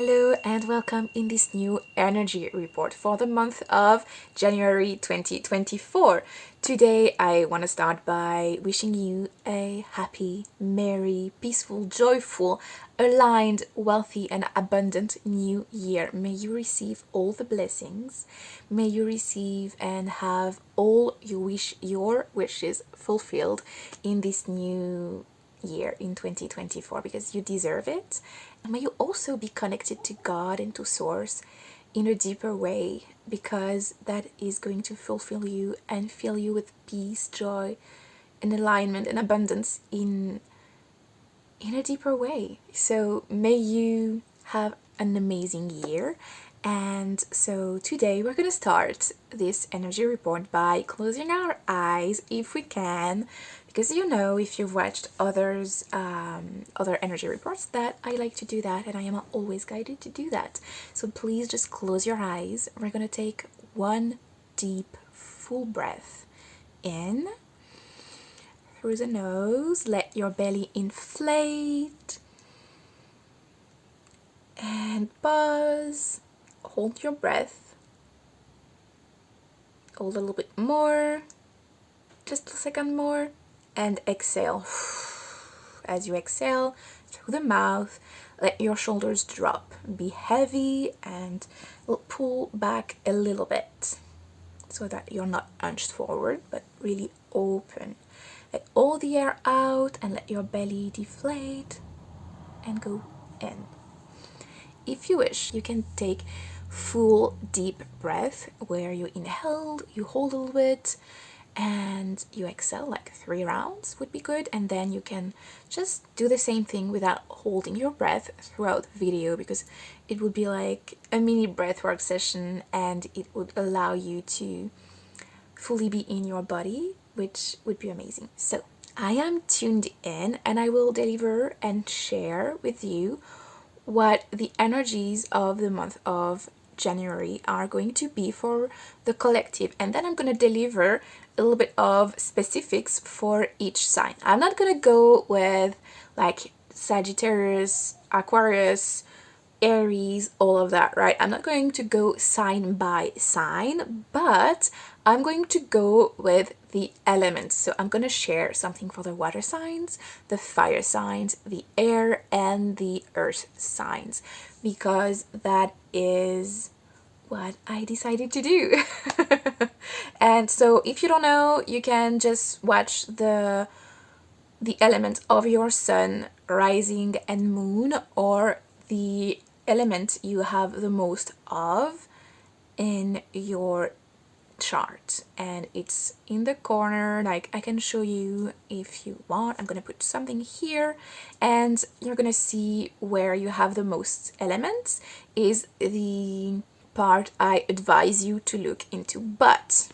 Hello and welcome in this new energy report for the month of January 2024. Today I want to start by wishing you a happy, merry, peaceful, joyful, aligned, wealthy and abundant new year. May you receive all the blessings. May you receive and have all your wishes fulfilled in this new year in 2024 because you deserve it. And may you also be connected to God and to Source in a deeper way, because that is going to fulfill you and fill you with peace, joy, and alignment and abundance in a deeper way. So may you have an amazing year. And so today we're going to start this energy report by closing our eyes if we can, because if you've watched other energy reports, that I like to do that and I am always guided to do that. So please just close your eyes. We're going to take one deep full breath in through the nose. Let your belly inflate and pause. Hold your breath. Hold a little bit more, just a second more, and exhale. As you exhale through the mouth, let your shoulders drop. Be heavy and pull back a little bit so that you're not hunched forward, but really open. Let all the air out and let your belly deflate and go in. If you wish, you can take full deep breath where you inhale, you hold a little bit, and you exhale like 3 rounds would be good. And then you can just do the same thing without holding your breath throughout the video, because it would be like a mini breathwork session and it would allow you to fully be in your body, which would be amazing. So I am tuned in and I will deliver and share with you what the energies of the month of January are going to be for the collective, and then I'm going to deliver a little bit of specifics for each sign. I'm not going to go with like Sagittarius, Aquarius, Aries, all of that, right? I'm not going to go sign by sign, but I'm going to go with the elements. So I'm going to share something for the water signs, the fire signs, the air, and the earth signs, because that is what I decided to do. And so if you don't know, you can just watch the element of your sun, rising, and moon, or the element you have the most of in your chart, and it's in the corner. Like, I can show you if you want. I'm gonna put something here and you're gonna see where you have the most elements is the part I advise you to look into. But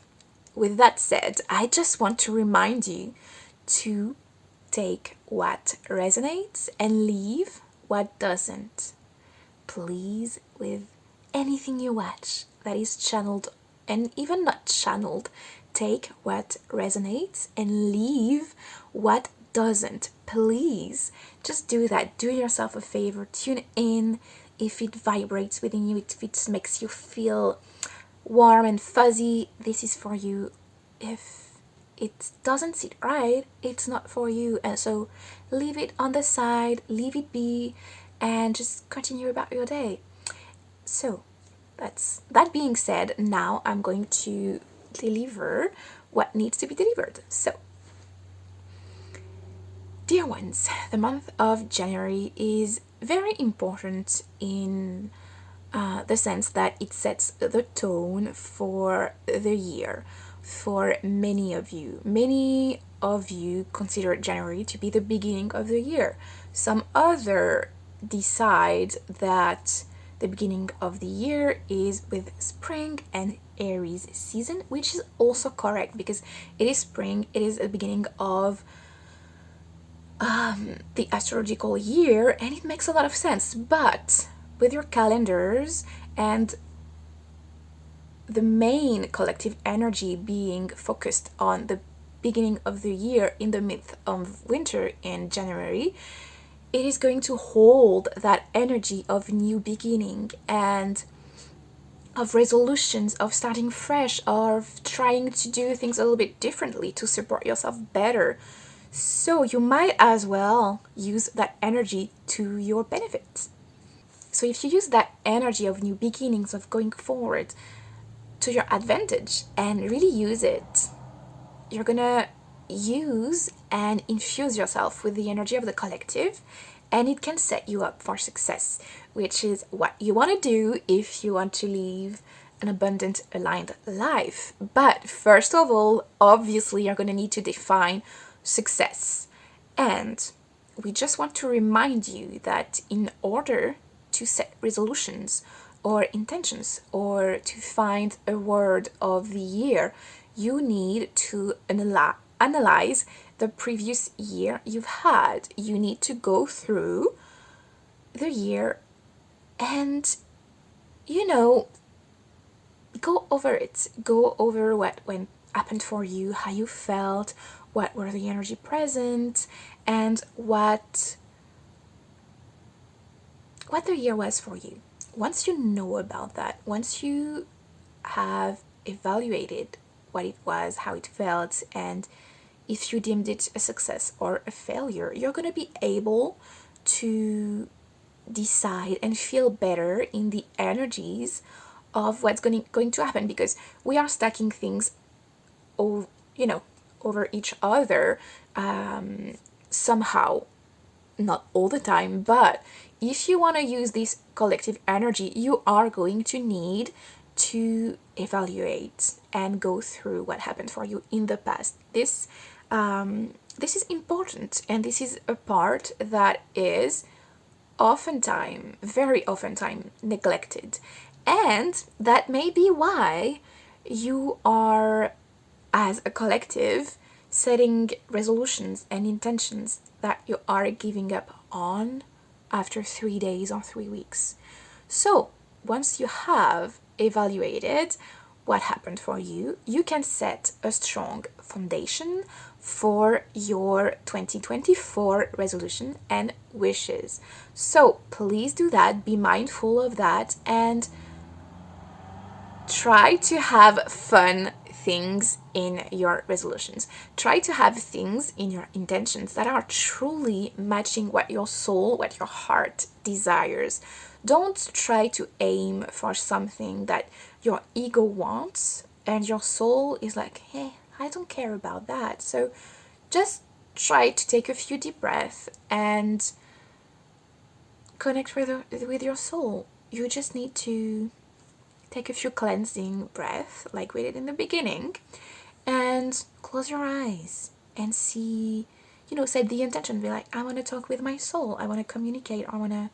with that said, I just want to remind you to take what resonates and leave what doesn't. Please, with anything you watch that is channeled and even not channeled, take what resonates and leave what doesn't. Please, just do that. Do yourself a favor. Tune in if it vibrates within you, if it makes you feel warm and fuzzy. This is for you. If it doesn't sit right, it's not for you. And so leave it on the side, leave it be, and just continue about your day. So that being said, now I'm going to deliver what needs to be delivered. So, dear ones, the month of January is very important in the sense that it sets the tone for the year. For many of you consider January to be the beginning of the year. Some other decide that the beginning of the year is with spring and Aries season, which is also correct because it is spring, it is the beginning of the astrological year, and it makes a lot of sense. But with your calendars and the main collective energy being focused on the beginning of the year in the midst of winter in January, it is going to hold that energy of new beginning and of resolutions, of starting fresh, of trying to do things a little bit differently to support yourself better. So you might as well use that energy to your benefit. So if you use that energy of new beginnings, of going forward, to your advantage and really use it, you're gonna use and infuse yourself with the energy of the collective, and it can set you up for success, which is what you want to do if you want to live an abundant, aligned life. But first of all, obviously, you're going to need to define success. And we just want to remind you that in order to set resolutions or intentions or to find a word of the year, you need to analyze the previous year you've had. You need to go through the year and, go over it. Go over what happened for you, how you felt, what were the energy present, and what the year was for you. Once you know about that, once you have evaluated what it was, how it felt, and if you deemed it a success or a failure, you're going to be able to decide and feel better in the energies of what's going to happen, because we are stacking things over, over each other, somehow, not all the time, but if you want to use this collective energy, you are going to need to evaluate and go through what happened for you in the past. This is important, and this is a part that is very oftentimes neglected, and that may be why you are, as a collective, setting resolutions and intentions that you are giving up on after 3 days or 3 weeks. So once you have evaluated what happened for you, you can set a strong foundation for your 2024 resolution and wishes. So please do that, be mindful of that, and try to have fun things in your resolutions. Try to have things in your intentions that are truly matching what your soul, what your heart desires. Don't try to aim for something that your ego wants and your soul is like, hey, I don't care about that. So just try to take a few deep breaths and connect with your soul. You just need to take a few cleansing breaths like we did in the beginning, and close your eyes and see, set the intention. Be like, I want to talk with my soul. I want to communicate. I want to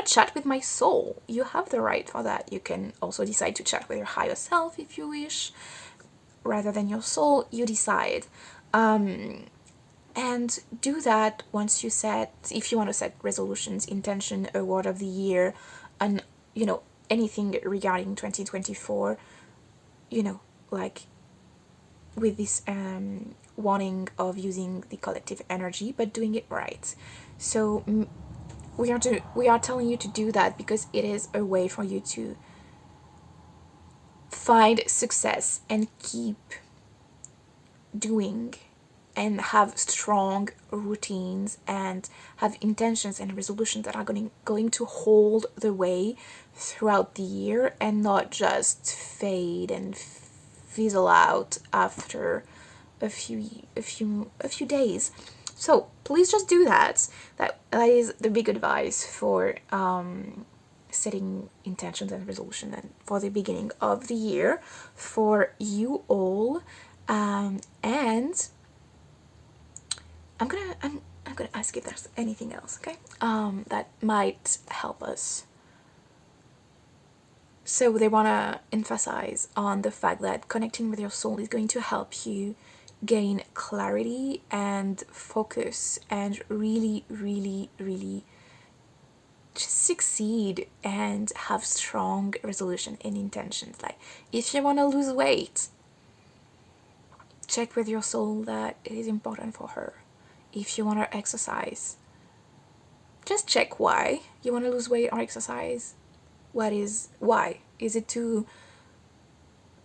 chat with my soul. You have the right for that. You can also decide to chat with your higher self if you wish, rather than your soul. You decide. And do that once you if you want to set resolutions, intention, a word of the year, and, anything regarding 2024, like with this wanting of using the collective energy, but doing it right. So we are telling you to do that because it is a way for you to find success and keep doing and have strong routines and have intentions and resolutions that are going to hold the way throughout the year and not just fade and fizzle out after a few days. So please just do that. That is the big advice for setting intentions and resolution and for the beginning of the year for you all. And I'm gonna ask if there's anything else, okay? That might help us. So they want to emphasize on the fact that connecting with your soul is going to help you gain clarity and focus and really, really, really just succeed and have strong resolution and intentions. Like if you want to lose weight, check with your soul that it is important for her. if you want to exercise, just check why you want to lose weight or exercise. Why? Is it to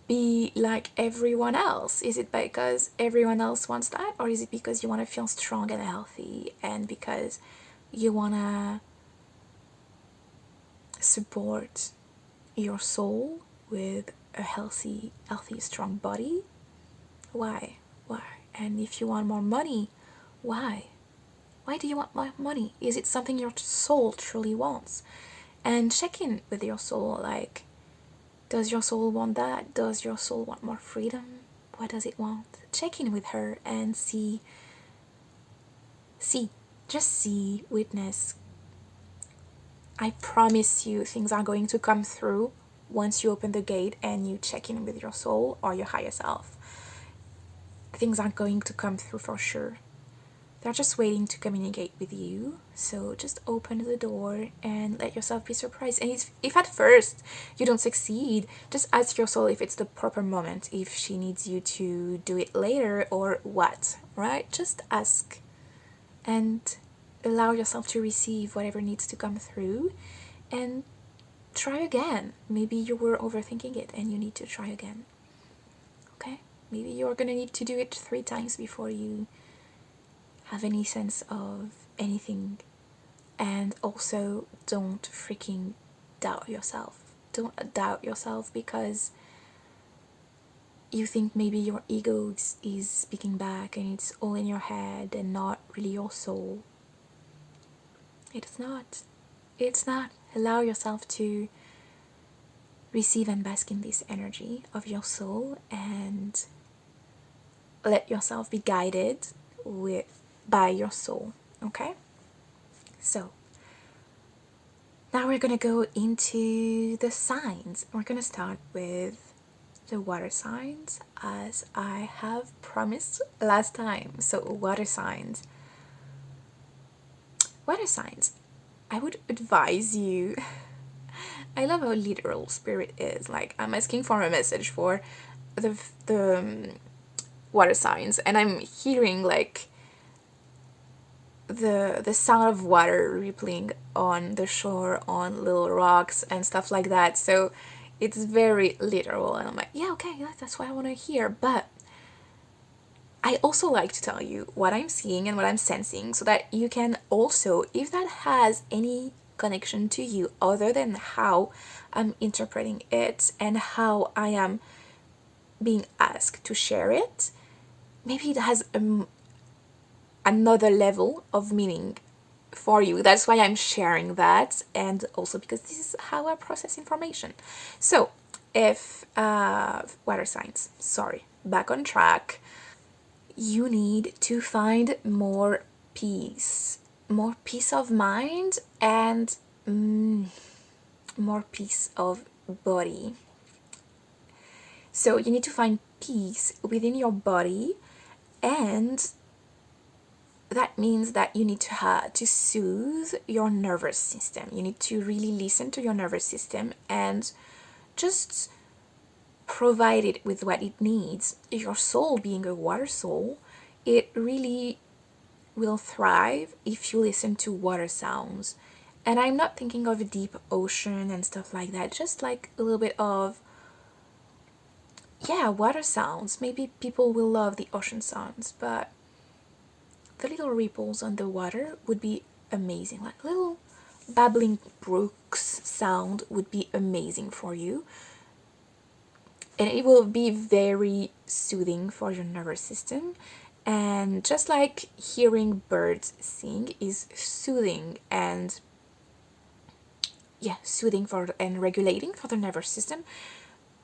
be like everyone else? Is it because everyone else wants that? Or is it because you want to feel strong and healthy, and because you want to support your soul with a healthy, strong body? Why? And if you want more money, why? Why do you want more money? Is it something your soul truly wants? And check in with your soul, like, does your soul want that? Does your soul want more freedom? What does it want? Check in with her and see, witness. I promise you things are going to come through once you open the gate and you check in with your soul or your higher self. Things are going to come through for sure. They're just waiting to communicate with you. So just open the door and let yourself be surprised. And if at first you don't succeed, just ask your soul if it's the proper moment, if she needs you to do it later or what, right? Just ask and allow yourself to receive whatever needs to come through, and try again. Maybe you were overthinking it and you need to try again. Okay? Maybe you're gonna need to do it 3 times before you have any sense of anything. And also, don't freaking doubt yourself. Don't doubt yourself because you think maybe your ego is speaking back and it's all in your head and not really your soul. It's not. It's not. Allow yourself to receive and bask in this energy of your soul, and let yourself be guided by your soul. Okay? So now we're going to go into the signs. We're going to start with the water signs, as I have promised last time. So water signs, I would advise you. I love how literal spirit is. Like, I'm asking for a message for the water signs, and I'm hearing like the sound of water rippling on the shore, on little rocks and stuff like that. So it's very literal, and I'm like, yeah, okay, that's what I want to hear. But I also like to tell you what I'm seeing and what I'm sensing, so that you can also, if that has any connection to you other than how I'm interpreting it and how I am being asked to share it, maybe it has another level of meaning for you. That's why I'm sharing that, and also because this is how I process information. So if water signs, back on track, you need to find more peace of mind, and more peace of body. So you need to find peace within your body, and that means that you need to soothe your nervous system. You need to really listen to your nervous system and just provide it with what it needs. Your soul, being a water soul, it really will thrive if you listen to water sounds. And I'm not thinking of a deep ocean and stuff like that, just like a little bit of, water sounds. Maybe people will love the ocean sounds, but the little ripples on the water would be amazing. Like little babbling brooks sound would be amazing for you. And it will be very soothing for your nervous system. And just like hearing birds sing is soothing and and regulating for the nervous system,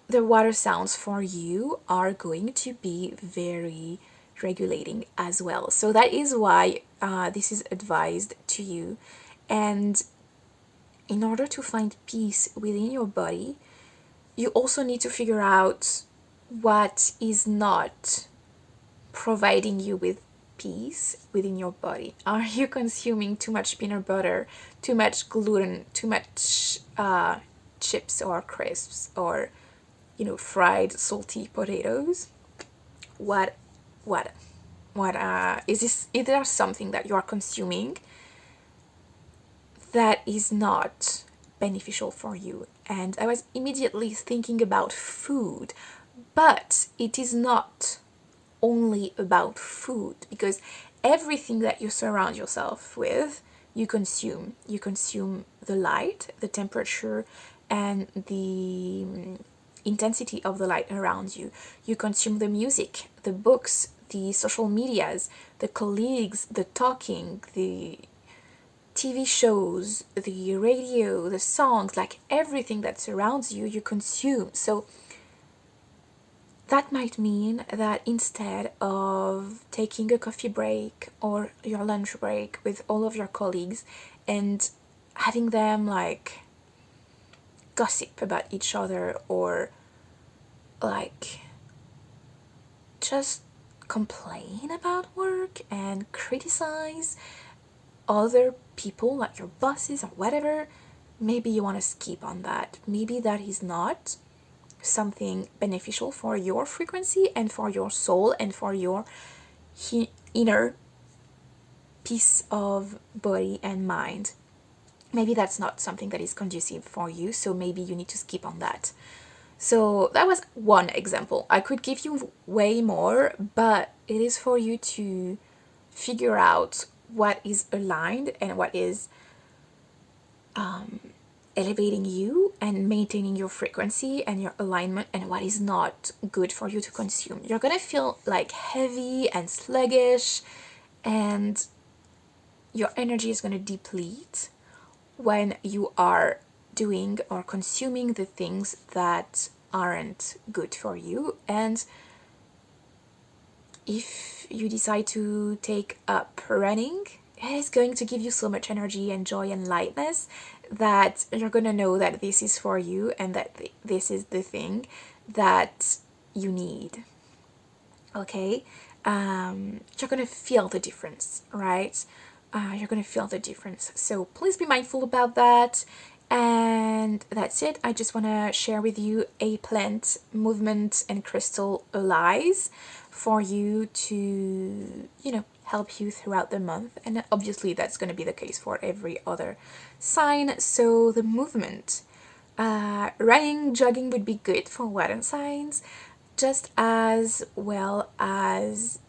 the water sounds for you are going to be very regulating as well. So that is why this is advised to you. And in order to find peace within your body, you also need to figure out what is not providing you with peace within your body. Are you consuming too much peanut butter, too much gluten, too much chips or crisps, or fried salty potatoes? What What is there something that you are consuming that is not beneficial for you? And I was immediately thinking about food, but it is not only about food, because everything that you surround yourself with, you consume. You consume the light, the temperature, and the intensity of the light around you. You consume the music, the books, the social medias, the colleagues, the talking, the TV shows, the radio, the songs, like everything that surrounds you, you consume. So that might mean that instead of taking a coffee break or your lunch break with all of your colleagues and having them like gossip about each other, or like just complain about work and criticize other people, like your bosses or whatever, maybe you want to skip on that. Maybe that is not something beneficial for your frequency and for your soul and for your inner peace of body and mind. Maybe that's not something that is conducive for you, so maybe you need to skip on that. So that was one example. I could give you way more, but it is for you to figure out what is aligned and what is elevating you and maintaining your frequency and your alignment, and what is not good for you to consume. You're gonna feel like heavy and sluggish, and your energy is gonna deplete when you are doing or consuming the things that aren't good for you. And if you decide to take up running, it is going to give you so much energy and joy and lightness that you're going to know that this is for you and that this is the thing that you need. Okay? You're going to feel the difference, right? You're going to feel the difference. So please be mindful about that. And that's it. I just want to share with you a plant, movement, and crystal allies for you to, help you throughout the month. And obviously that's going to be the case for every other sign. So the movement, running, jogging would be good for water signs, just as well as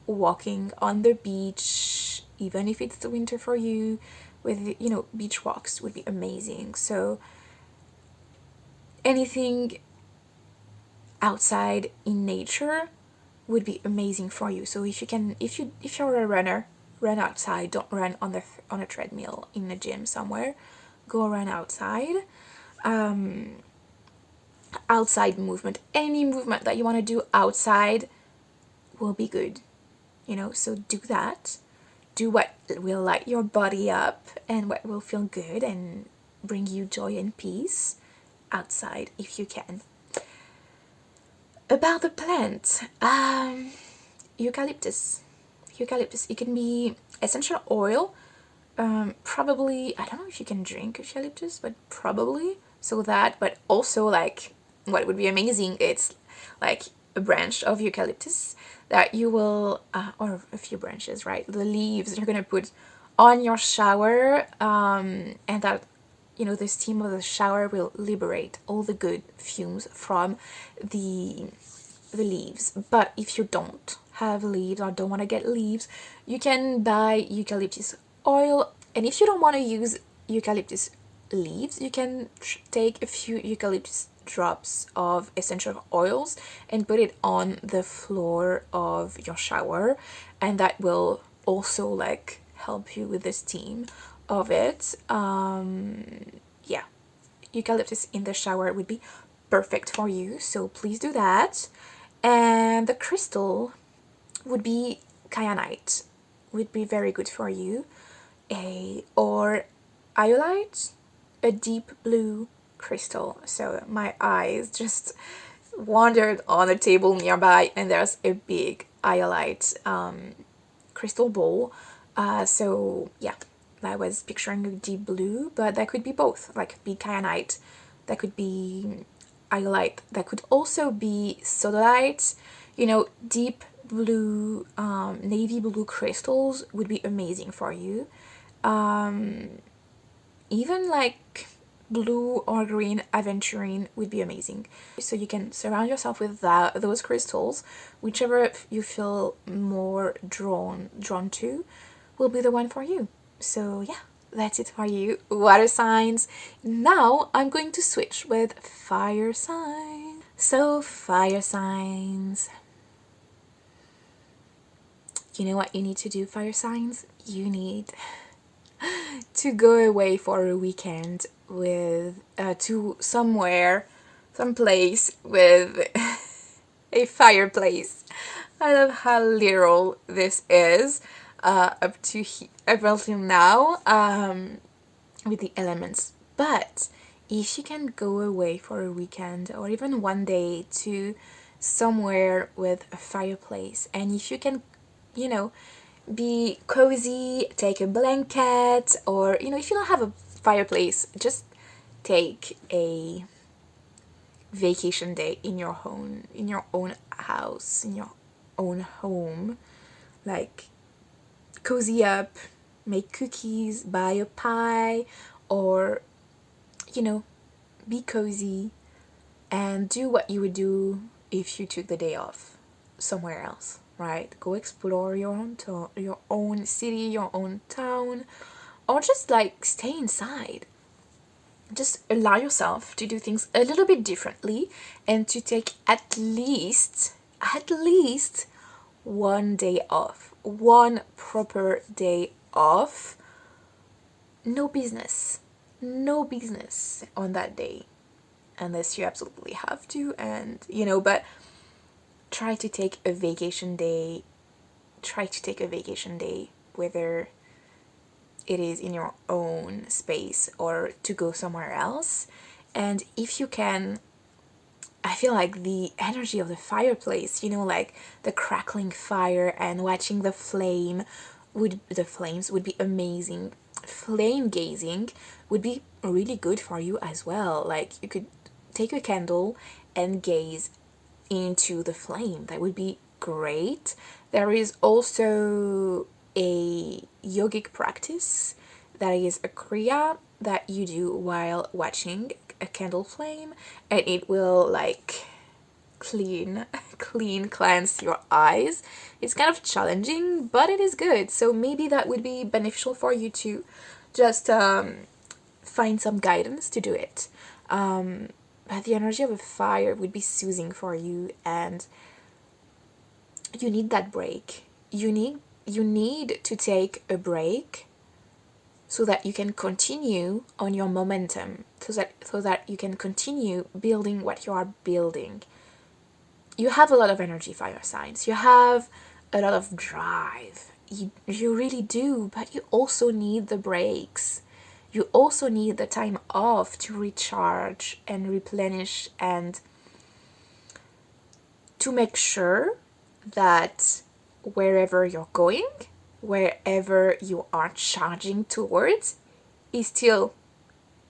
walking on the beach, even if it's the winter for you, with beach walks would be amazing. So anything outside in nature would be amazing for you. So if you're a runner, run outside. Don't run on a treadmill in a gym somewhere. Go run outside. Outside movement, any movement that you want to do outside will be good. So do that. Do what will light your body up and what will feel good and bring you joy and peace outside if you can. About the plant, eucalyptus. It can be essential oil. Probably, I don't know if you can drink eucalyptus, but probably. But also like what would be amazing, it's like a branch of eucalyptus that you will, or a few branches, right? The leaves you're gonna put on your shower, and that, the steam of the shower will liberate all the good fumes from the leaves. But if you don't have leaves or don't want to get leaves, you can buy eucalyptus oil. And if you don't want to use eucalyptus leaves, you can take a few eucalyptus drops of essential oils and put it on the floor of your shower, and that will also like help you with the steam of it. Eucalyptus in the shower would be perfect for you, so please do that. And the crystal would be kyanite, would be very good for you, or iolite, a deep blue crystal. So my eyes just wandered on a table nearby, and there's a big iolite crystal bowl. I was picturing a deep blue, but that could be both, like big kyanite, that could be iolite, that could also be sodalite, deep blue, navy blue crystals would be amazing for you. Even like blue or green aventurine would be amazing. So you can surround yourself with those crystals. Whichever you feel more drawn to will be the one for you. So yeah, that's it for you, water signs. Now I'm going to switch with fire signs. So fire signs, you know what you need to do, fire signs? You need to go away for a weekend with to somewhere, someplace with a fireplace. I love how literal this is, up until now, with the elements. But if you can go away for a weekend or even one day to somewhere with a fireplace, and if you can, you know, be cozy, take a blanket, or if you don't have a fireplace, just take a vacation day in your own house, in your own home. Like, cozy up, make cookies, buy a pie, or be cozy and do what you would do if you took the day off somewhere else, right? Go explore your own city, your own town, or just like stay inside. Just allow yourself to do things a little bit differently and to take at least one day off, one proper day off. No business on that day unless you absolutely have to, and but try to take a vacation day. Whether it is in your own space or to go somewhere else. And if you can, I feel like the energy of the fireplace, like the crackling fire and watching the flames would be amazing. Flame gazing would be really good for you as well. Like, you could take a candle and gaze into the flame. That would be great. There is also a yogic practice that is a kriya that you do while watching a candle flame, and it will like cleanse your eyes. It's kind of challenging, but it is good. So maybe that would be beneficial for you to just find some guidance to do it. But the energy of a fire would be soothing for you, and you need that break. You need to take a break so that you can continue on your momentum, so that you can continue building what you are building. You have a lot of energy, fire signs. You have a lot of drive. You really do, but you also need the breaks. You also need the time off to recharge and replenish, and to make sure that wherever you're going, wherever you are charging towards, is still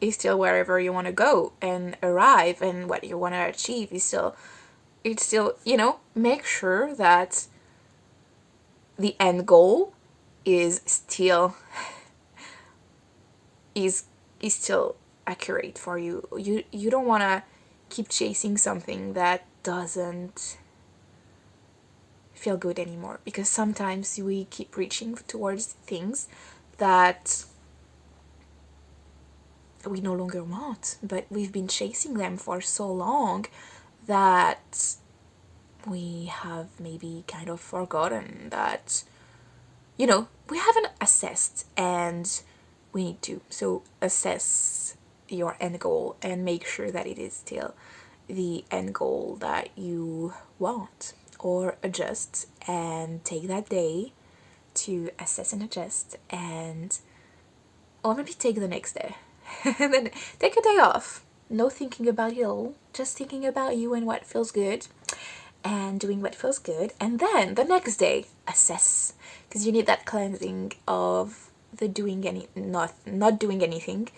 wherever you want to go and arrive, and what you want to achieve is still, make sure that the end goal is still accurate for you. You don't want to keep chasing something that doesn't feel good anymore, because sometimes we keep reaching towards things that we no longer want, but we've been chasing them for so long that we have maybe kind of forgotten that we haven't assessed, and we need to. So assess your end goal and make sure that it is still the end goal that you want, or adjust and take that day to assess and adjust, or maybe take the next day and then take a day off. No thinking about it all, just thinking about you and what feels good and doing what feels good. And then the next day, assess, because you need that cleansing of the not doing anything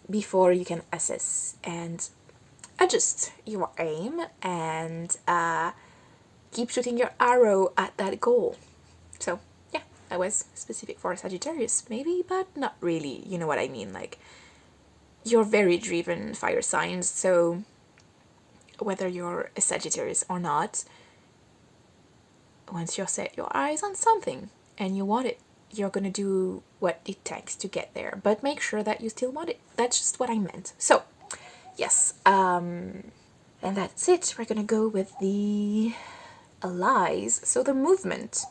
before you can assess and adjust your aim and keep shooting your arrow at that goal. So yeah, that was specific for Sagittarius maybe, but not really, you know what I mean. Like, you're very driven fire signs, so whether you're a Sagittarius or not, once you set your eyes on something and you want it, you're gonna do what it takes to get there, but make sure that you still want it. That's just what I meant. So yes, and that's it. We're gonna go with the lies. So the movement.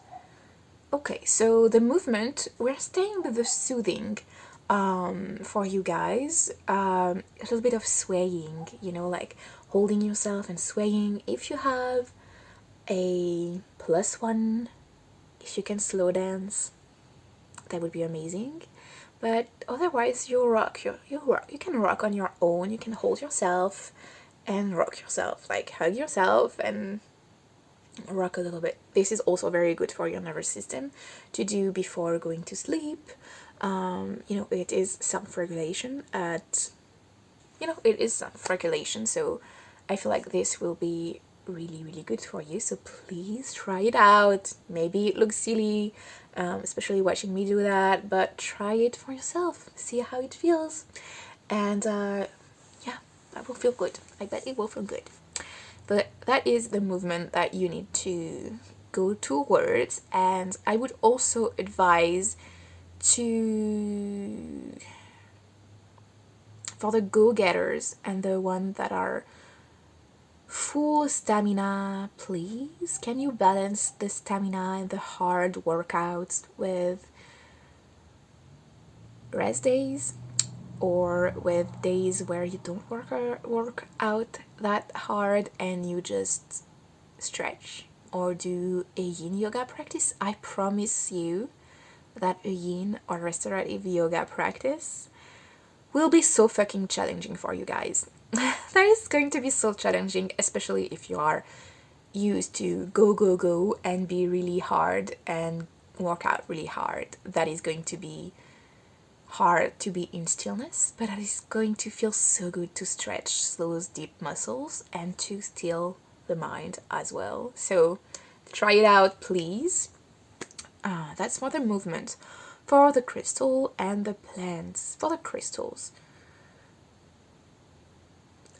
Okay, so the movement, we're staying with the soothing for you guys. A little bit of swaying, you know, like holding yourself and swaying. If you have a +1, if you can slow dance, that would be amazing. But otherwise, you rock. You rock. You can rock on your own. You can hold yourself and rock yourself, like hug yourself and rock a little bit. This is also very good for your nervous system to do before going to sleep. You know, it is self-regulation it is self-regulation, so I feel like this will be really good for you. So please try it out. Maybe it looks silly, especially watching me do that, but try it for yourself. See how it feels, and yeah, that will feel good. I bet it will feel good. But that is the movement that you need to go towards. And I would also advise for the go-getters and the ones that are full stamina, please, can you balance the stamina and the hard workouts with rest days, or with days where you don't work out that hard and you just stretch or do a yin yoga practice? I promise you that a yin or restorative yoga practice will be so fucking challenging for you guys. That is going to be so challenging, especially if you are used to go and be really hard and work out really hard. That is going to be hard to be in stillness, but it is going to feel so good to stretch those deep muscles and to still the mind as well. So try it out, please. That's for the movement. For the crystal and the plants, for the crystals,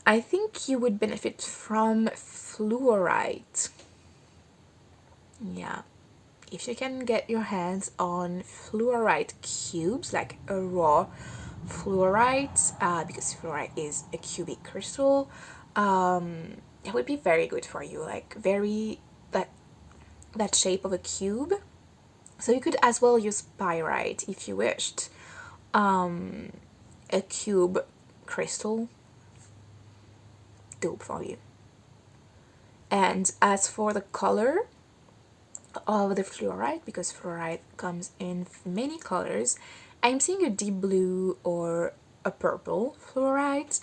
I think you would benefit from fluorite. Yeah, if you can get your hands on fluorite cubes, like a raw fluorite, because fluorite is a cubic crystal, it would be very good for you, like very that shape of a cube. So you could as well use pyrite if you wished. A cube crystal, dope for you. And as for the color of the fluorite, because fluorite comes in many colors, I'm seeing a deep blue or a purple fluorite,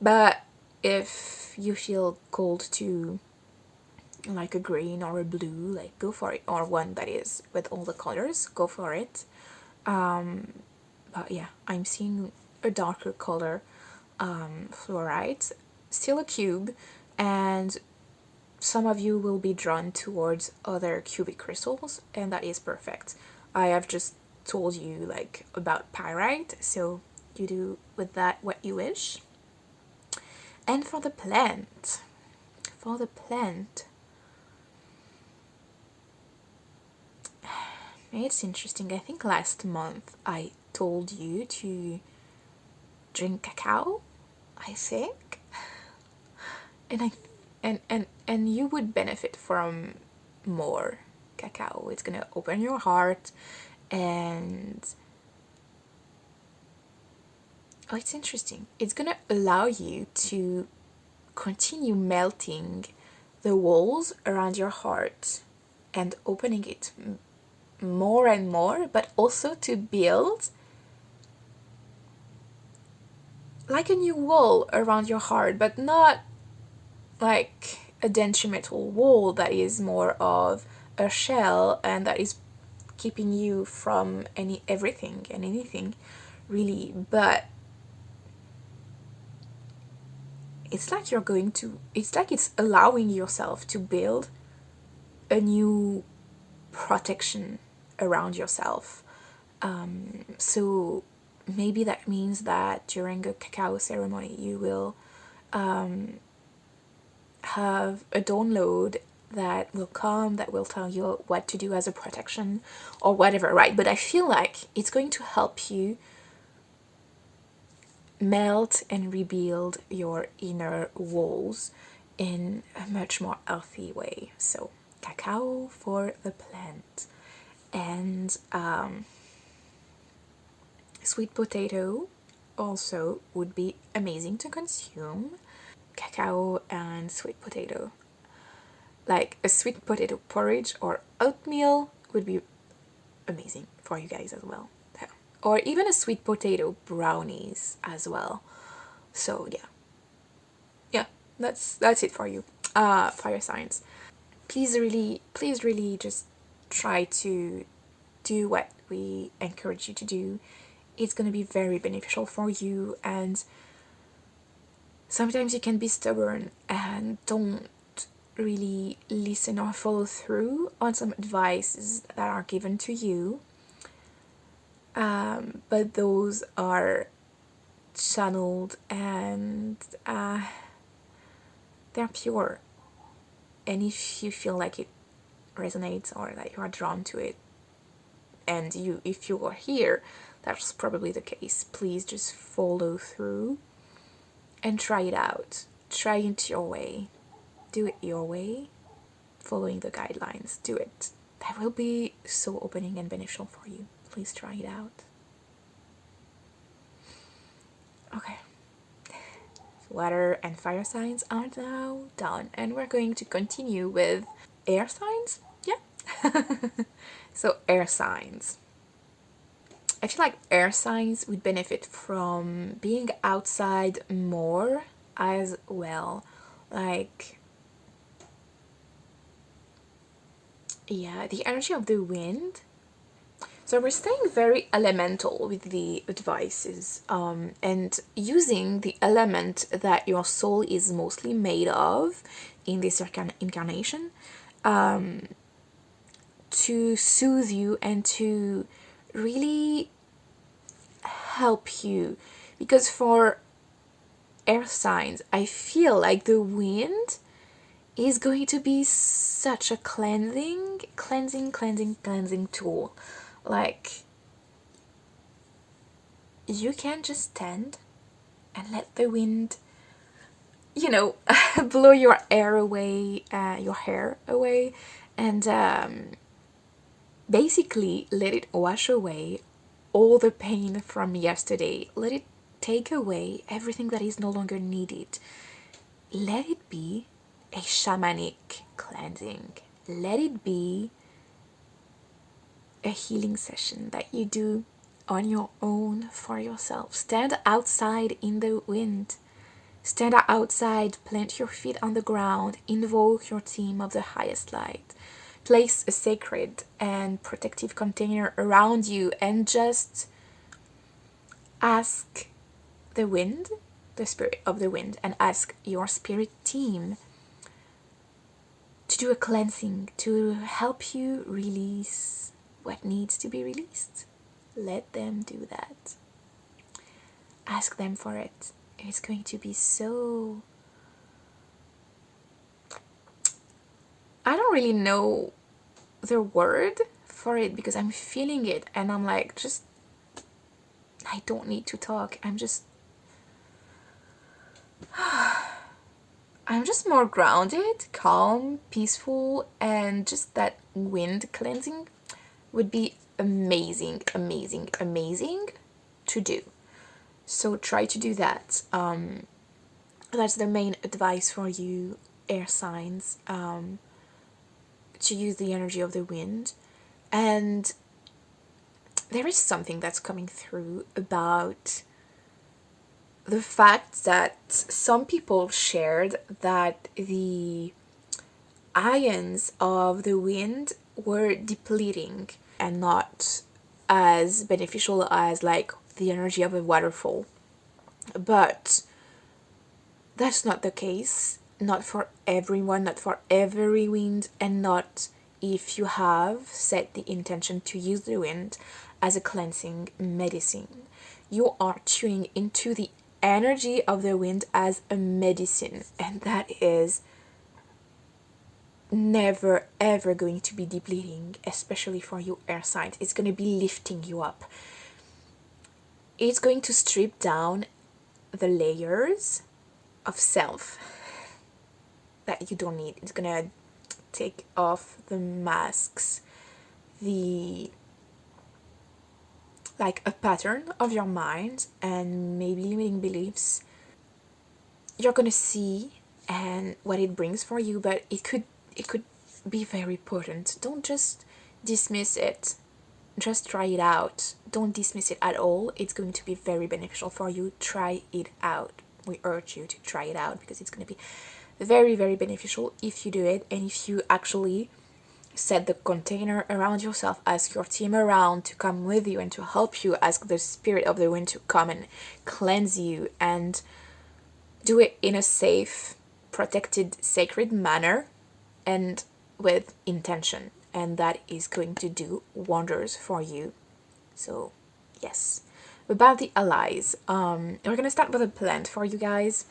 but if you feel called to like a green or a blue, like go for it, or one that is with all the colors, go for it. But yeah, I'm seeing a darker color fluorite, still a cube, and some of you will be drawn towards other cubic crystals, and that is perfect. I have just told you like about pyrite, so you do with that what you wish. And for the plant, it's interesting. I think last month I told you to drink cacao, I think, and you would benefit from more cacao. It's gonna open your heart, and it's interesting. It's gonna allow you to continue melting the walls around your heart and opening it more and more, but also to build like a new wall around your heart, but not like a detrimental wall that is more of a shell and that is keeping you from everything and anything really, but it's like it's allowing yourself to build a new protection around yourself. So maybe that means that during a cacao ceremony you will have a download that will come, that will tell you what to do as a protection or whatever, right? But I feel like it's going to help you melt and rebuild your inner walls in a much more healthy way. So cacao for the plant. And sweet potato also would be amazing to consume. Cacao and sweet potato. Like a sweet potato porridge or oatmeal would be amazing for you guys as well. Yeah. Or even a sweet potato brownies as well. So yeah, that's it for you. Fire signs. Please really just try to do what we encourage you to do. It's going to be very beneficial for you, and sometimes you can be stubborn and don't really listen or follow through on some advices that are given to you, but those are channeled and they're pure, and if you feel like it resonates or that you are drawn to it, and if you are here, that's probably the case. Please just follow through and try it out. Try it your way. Do it your way, following the guidelines. Do it. That will be so opening and beneficial for you. Please try it out. Okay. Water and fire signs are now done, and we're going to continue with air signs. Yeah. So air signs. I feel like air signs would benefit from being outside more as well. Like, yeah, the energy of the wind. So we're staying very elemental with the advices, and using the element that your soul is mostly made of in this incarnation, to soothe you and to really help you. Because for air signs, I feel like the wind is going to be such a cleansing tool. Like, you can just stand and let the wind, blow your air away, your hair away, and basically let it wash away all the pain from yesterday. Let it take away everything that is no longer needed. Let it be a shamanic cleansing. Let it be a healing session that you do on your own for yourself. Stand outside in the wind. Stand outside, plant your feet on the ground, invoke your team of the highest light. Place a sacred and protective container around you and just ask the wind, the spirit of the wind, and ask your spirit team to do a cleansing, to help you release what needs to be released. Let them do that. Ask them for it. It's going to be so... I don't really know the word for it because I'm feeling it and I'm like, I don't need to talk. I'm just more grounded, calm, peaceful, and just that wind cleansing would be amazing to do. So try to do that. That's the main advice for you, air signs, to use the energy of the wind. And there is something that's coming through about the fact that some people shared that the ions of the wind were depleting and not as beneficial as like the energy of a waterfall. But that's not the case. Not for everyone, not for every wind, and not if you have set the intention to use the wind as a cleansing medicine. You are tuning into the energy of the wind as a medicine, and that is never ever going to be depleting, especially for you air signs. It's going to be lifting you up. It's going to strip down the layers of self that you don't need. It's going to take off the masks, the like a pattern of your mind and maybe limiting beliefs. You're going to see and what it brings for you, but it could be very potent. Don't just dismiss it. Just try it out. Don't dismiss it at all. It's going to be very beneficial for you. Try it out. We urge you to try it out because it's going to be very, very beneficial if you do it, and if you actually set the container around yourself, ask your team around to come with you and to help you, ask the spirit of the wind to come and cleanse you, and do it in a safe, protected, sacred manner and with intention, and that is going to do wonders for you. So yes, about the allies, we're gonna start with a plant for you guys.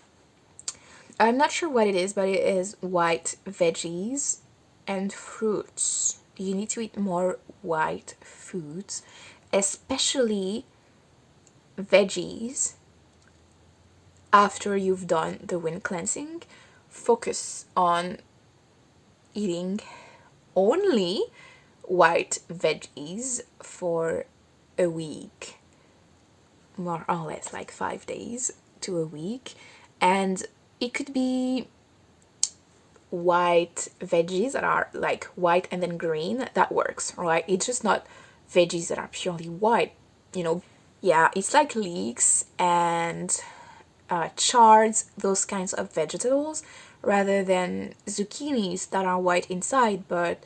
I'm not sure what it is, but it is white veggies and fruits. You need to eat more white foods, especially veggies. After you've done the wind cleansing, focus on eating only white veggies for a week, more or less like 5 days to a week. And it could be white veggies that are like white and then green. That works, right? It's just not veggies that are purely white, you know. Yeah, it's like leeks and chards, those kinds of vegetables, rather than zucchinis that are white inside but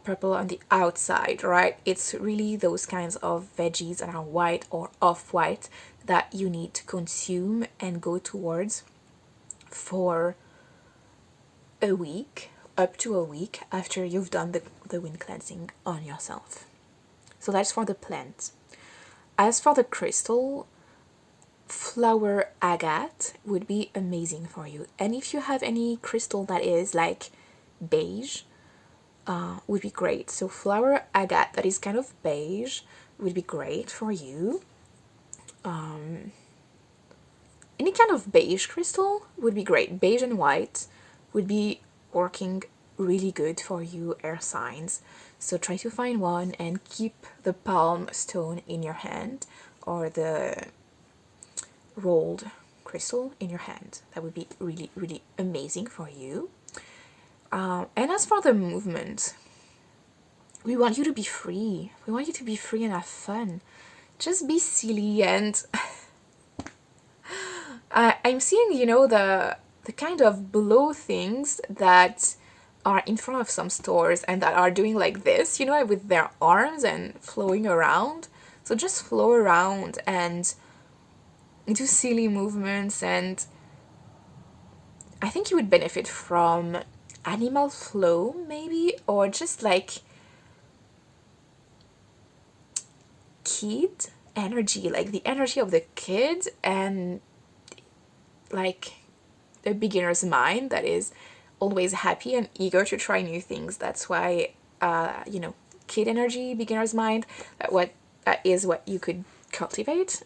purple on the outside, right? It's really those kinds of veggies that are white or off-white that you need to consume and go towards for a week, up to a week after you've done the wind cleansing on yourself. So that's for the plant. As for the crystal, flower agate would be amazing for you. And if you have any crystal that is like beige, would be great. So flower agate that is kind of beige would be great for you. Any kind of beige crystal would be great. Beige and white would be working really good for you air signs. So try to find one and keep the palm stone in your hand, or the rolled crystal in your hand. That would be really, really amazing for you. And as for the movement, we want you to be free. We want you to be free and have fun. Just be silly. And I'm seeing, you know, the kind of blow things that are in front of some stores and that are doing like this, you know, with their arms and flowing around. So just flow around and do silly movements, and I think you would benefit from animal flow maybe, or just like kid energy, like the energy of the kid, and like a beginner's mind that is always happy and eager to try new things. That's why you know, kid energy, beginner's mind, that is what you could cultivate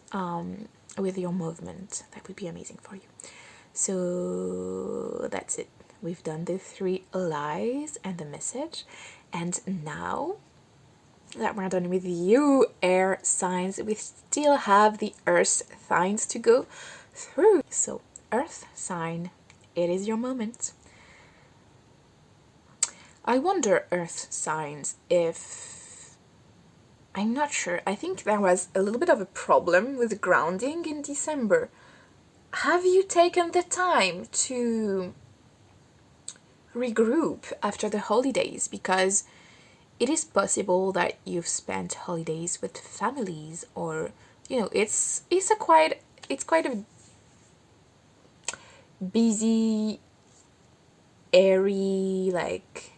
with your movement. That would be amazing for you. So that's it. We've done the 3 lies and the message, and now that we're done with you air signs, we still have the earth signs to go through. So earth sign, it is your moment. I wonder, earth signs, if I'm not sure. I think there was a little bit of a problem with grounding in December. Have you taken the time to regroup after the holidays? Because it is possible that you've spent holidays with families, or you know, it's quite a busy, airy, like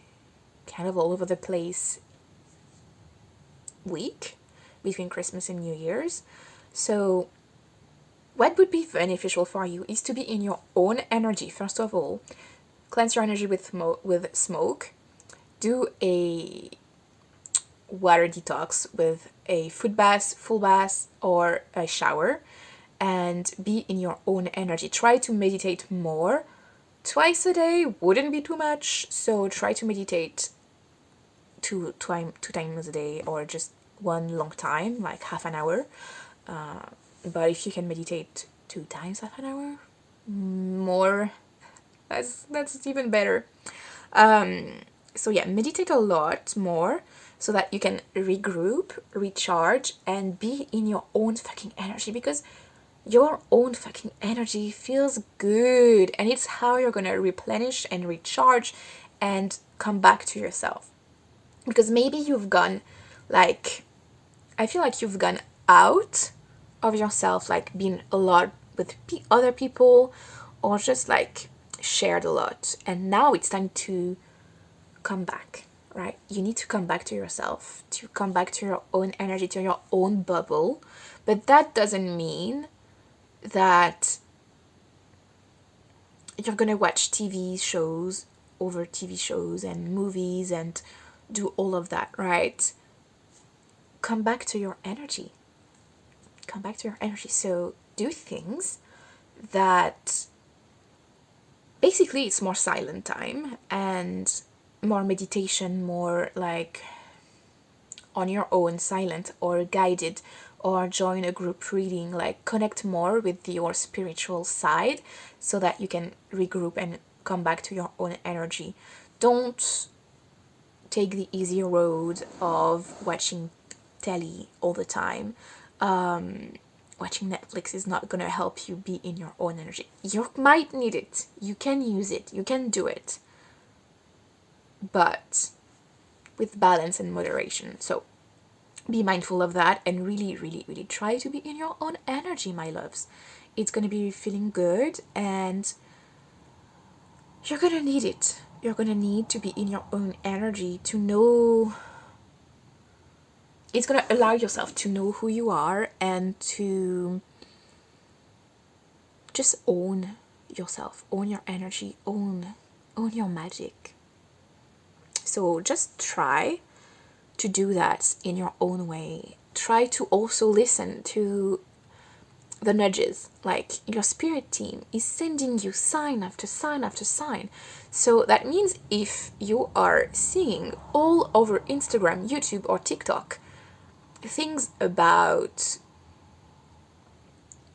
kind of all over the place week between Christmas and New Year's. So what would be beneficial for you is to be in your own energy. First of all, cleanse your energy with smoke. Do a water detox with a foot bath, full bath, or a shower, and be in your own energy. Try to meditate more. Twice a day wouldn't be too much, so try to meditate two times a day, or just one long time, like half an hour. But if you can meditate 2 times half an hour, more, that's even better. So yeah, meditate a lot more so that you can regroup, recharge, and be in your own fucking energy, because your own fucking energy feels good, and it's how you're gonna replenish and recharge and come back to yourself. Because maybe you've gone, like, I feel like you've gone out of yourself, like been a lot with other people, or just like shared a lot, and now it's time to come back, right? You need to come back to yourself, to come back to your own energy, to your own bubble. But that doesn't mean that you're gonna watch TV shows over TV shows and movies and do all of that, right? Come back to your energy. Come back to your energy. So do things that basically it's more silent time and more meditation, more like on your own, silent or guided, or join a group reading, like connect more with your spiritual side so that you can regroup and come back to your own energy. Don't take the easy road of watching telly all the time. Watching Netflix is not gonna help you be in your own energy. You might need it, you can use it, you can do it, but with balance and moderation. So be mindful of that and really, really, really try to be in your own energy, my loves. It's gonna be feeling good, and you're gonna need it. You're gonna need to be in your own energy to know. It's gonna allow yourself to know who you are and to just own yourself, own your energy, own your magic. So just try to do that in your own way. Try to also listen to the nudges, like your spirit team is sending you sign after sign after sign. So that means if you are seeing all over Instagram, YouTube, or TikTok things about,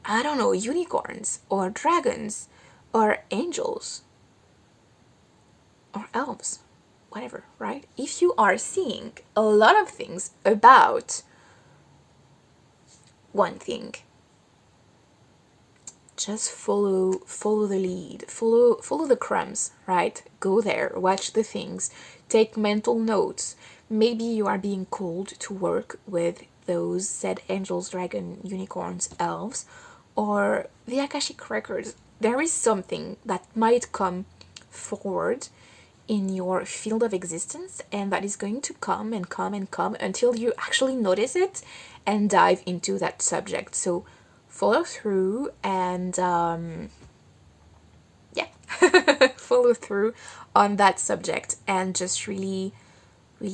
I don't know, unicorns or dragons or angels or elves, whatever, right? If you are seeing a lot of things about one thing, just follow the lead, follow the crumbs, right? Go there, watch the things, take mental notes. Maybe you are being called to work with those said angels, dragon, unicorns, elves, or the Akashic records. There is something that might come forward in your field of existence, and that is going to come and come and come until you actually notice it and dive into that subject. So follow through and follow through on that subject, and just really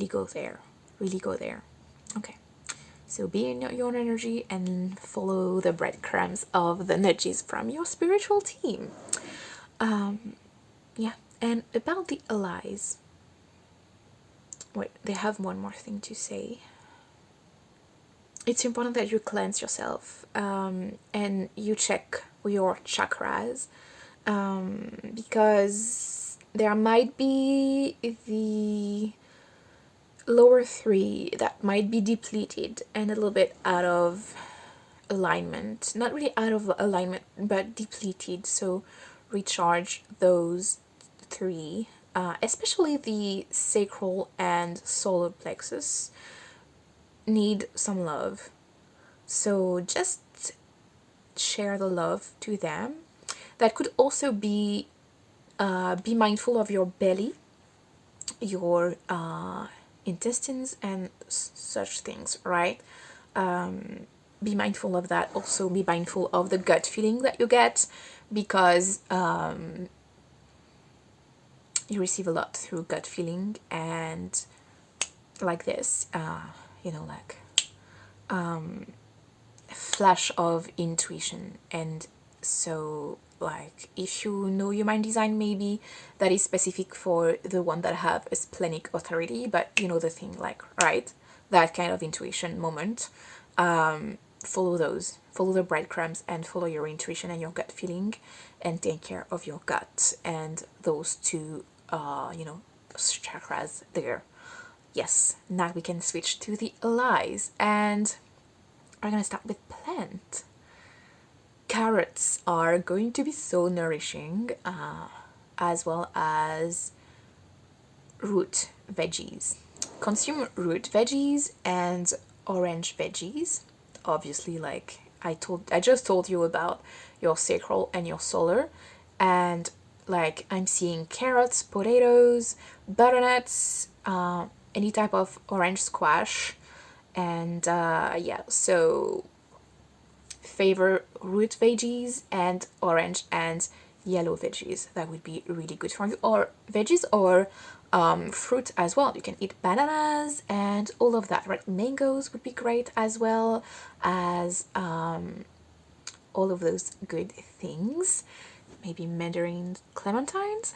go there, okay? So be in your own energy and follow the breadcrumbs of the nudges from your spiritual team. And about the allies, wait, they have one more thing to say. It's important that you cleanse yourself, and you check your chakras, because there might be the lower 3 that might be depleted and a little bit out of alignment. Not really out of alignment, but depleted. So recharge those 3, especially the sacral and solar plexus need some love. So just share the love to them. That could also be mindful of your belly. your intestines and such things, right? Be mindful of that. Also be mindful of the gut feeling that you get, because you receive a lot through gut feeling, and like this, like flash of intuition. And so, like, if you know human design, maybe that is specific for the one that have a splenic authority, but you know the thing, like, right, that kind of intuition moment. Follow those, follow the breadcrumbs, and follow your intuition and your gut feeling, and take care of your gut and those two chakras there. Yes, now we can switch to the allies, and we're gonna start with plant. Carrots are going to be so nourishing, as well as root veggies. Consume root veggies and orange veggies. Obviously, like I just told you about your sacral and your solar, and like I'm seeing carrots, potatoes, butternuts, any type of orange squash, and yeah, so favor root veggies and orange and yellow veggies. That would be really good for you. Or veggies, or fruit as well. You can eat bananas and all of that, right? Mangoes would be great, as well as all of those good things. Maybe mandarin clementines.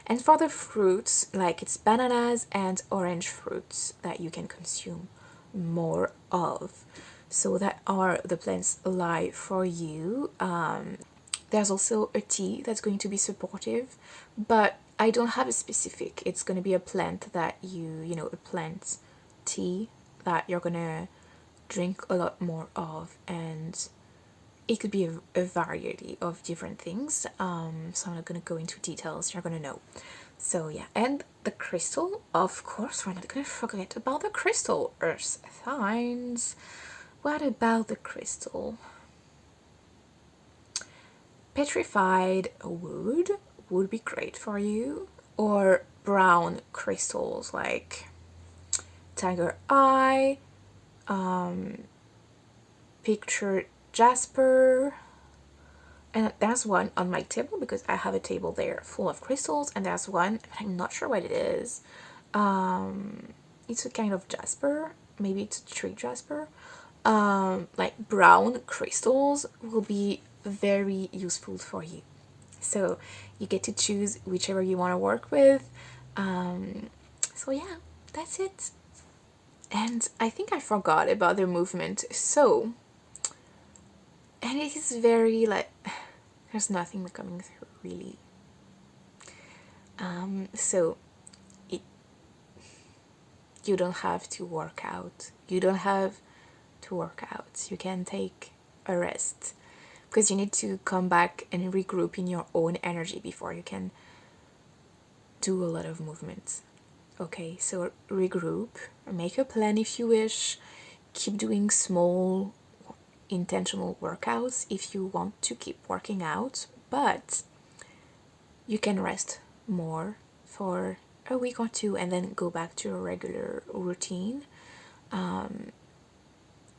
And for the fruits, like it's bananas and orange fruits that you can consume more of. So that are the plants lie for you. There's also a tea that's going to be supportive, but I don't have a specific. It's going to be a plant that a plant tea that you're going to drink a lot more of, and it could be a variety of different things. So I'm not going to go into details. You're going to know. So yeah, and the crystal, of course, we're not going to forget about the crystal. Earth signs. What about the crystal? Petrified wood would be great for you, or brown crystals like tiger eye, picture jasper. And there's one on my table because I have a table there full of crystals, and there's one, I'm not sure what it is. It's a kind of jasper, maybe it's a tree jasper. Like brown crystals will be very useful for you. So you get to choose whichever you want to work with. So yeah, that's it. And I think I forgot about the movement. So, and it is very like, there's nothing coming through really. So you don't have to work out. You don't have to work out. You can take a rest, because you need to come back and regroup in your own energy before you can do a lot of movements. Okay, so regroup, make a plan if you wish, keep doing small intentional workouts if you want to keep working out, but you can rest more for a week or two and then go back to your regular routine.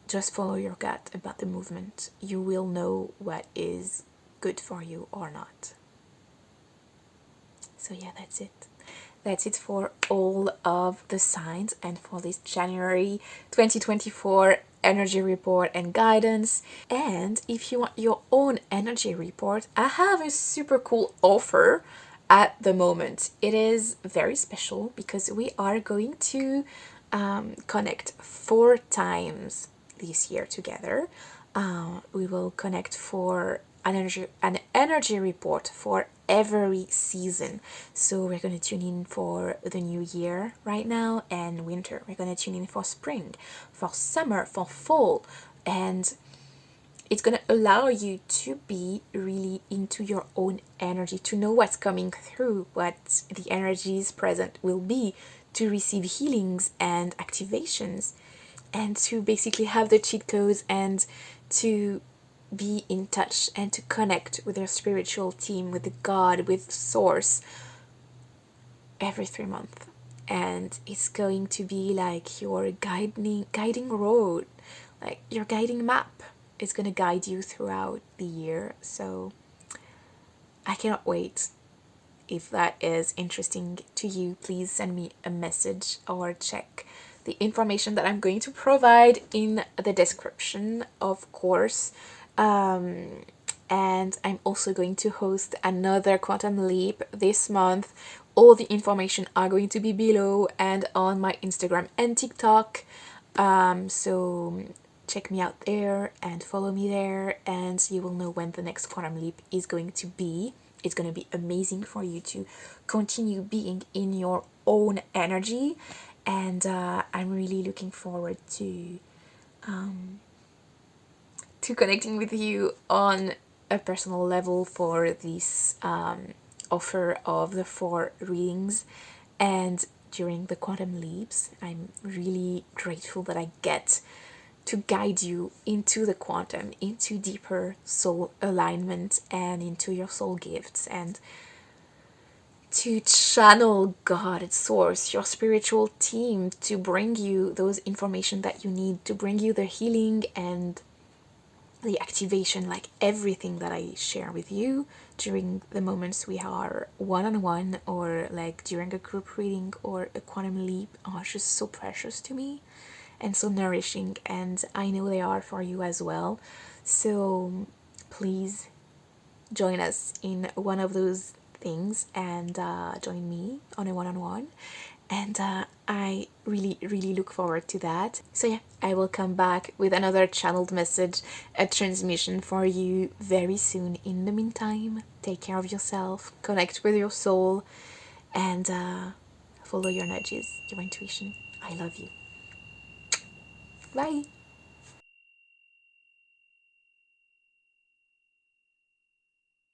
Just follow your gut about the movement. You will know what is good for you or not. So yeah, that's it. That's it for all of the signs and for this January 2024 energy report and guidance. And if you want your own energy report, I have a super cool offer at the moment. It is very special because we are going to connect 4 times this year together. We will connect for an energy report for every season. So we're going to tune in for the new year right now and winter. We're going to tune in for spring, for summer, for fall, and it's going to allow you to be really into your own energy, to know what's coming through, what the energies present will be, to receive healings and activations, and to basically have the cheat codes and to be in touch and to connect with your spiritual team, with the God, with Source every 3 months. and it's going to be like your guiding road, like your guiding map. It's going to guide you throughout the year. So I cannot wait. If that is interesting to you, please send me a message or check the information that I'm going to provide in the description, of course. And I'm also going to host another Quantum Leap this month. All the information are going to be below and on my Instagram and TikTok. So check me out there and follow me there, and you will know when the next Quantum Leap is going to be. It's going to be amazing for you to continue being in your own energy, and I'm really looking forward to connecting with you on a personal level for this offer of the 4 readings. And during the Quantum Leaps, I'm really grateful that I get to guide you into the quantum, into deeper soul alignment, and into your soul gifts, and to channel God, Source, your spiritual team, to bring you those information that you need, to bring you the healing and the activation, like everything that I share with you during the moments we are one-on-one, or like during a group reading or a Quantum Leap, are just so precious to me and so nourishing, and I know they are for you as well. So please join us in one of those things, and join me on a one-on-one, and I really look forward to that. So yeah, I will come back with another channeled message, a transmission for you very soon. In the meantime, take care of yourself, connect with your soul, and follow your nudges, your intuition. I love you. Bye.